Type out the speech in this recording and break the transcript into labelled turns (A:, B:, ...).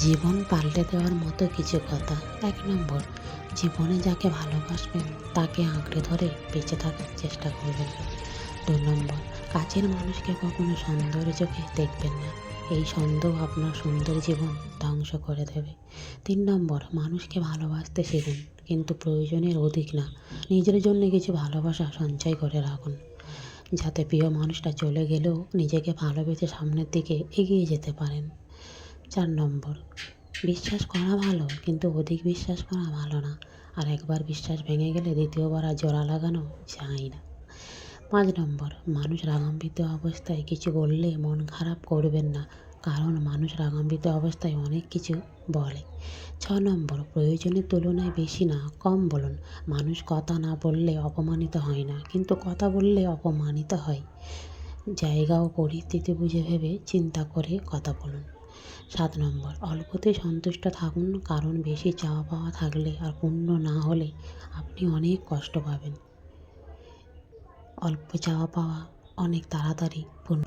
A: জীবন পাল্টে দেওয়ার মতো কিছু কথা। ১ নম্বর, জীবনে যাকে ভালোবাসবেন তাকে আঁকড়ে ধরে বেঁচে থাকার চেষ্টা করবেন। ২ নম্বর, কাছের মানুষকে কখনো সন্দেহের চোখে দেখবেন না। এই সন্দেহ আপনার সুন্দর জীবন ধ্বংস করে দেবে। ৩ নম্বর, মানুষকে ভালোবাসতে শিখুন, কিন্তু প্রয়োজনের অধিক না। নিজের জন্য কিছু ভালোবাসা সঞ্চয় করে রাখুন, যাতে প্রিয় মানুষটা চলে গেলেও নিজেকে ভালোবেসে সামনের দিকে এগিয়ে যেতে পারেন। ৪ নম্বর, বিশ্বাস করা ভালো, কিন্তু অধিক বিশ্বাস করা ভালো না। আর একবার বিশ্বাস ভেঙে গেলে দ্বিতীয়বার আর জোড়া লাগানো যায় না। ৫ নম্বর, মানুষ রাগান্বিত অবস্থায় কিছু বললে মন খারাপ করবেন না, কারণ মানুষ রাগান্বিত অবস্থায় অনেক কিছু বলে। ৬ নম্বর, প্রয়োজনের তুলনায় বেশি না, কম বলুন। মানুষ কথা না বললে অপমানিত হয় না, কিন্তু কথা বললে অপমানিত হয়। জায়গা ও পরিস্থিতি বুঝে ভেবে চিন্তা করে কথা বলুন। ৭ নম্বর, অল্পতেই সন্তুষ্ট থাকুন, কারণ বেশি চাওয়া পাওয়া থাকলে আর পূর্ণ না হলে আপনি অনেক কষ্ট পাবেন। অল্প চাওয়া পাওয়া অনেক তাড়াতাড়ি পূর্ণ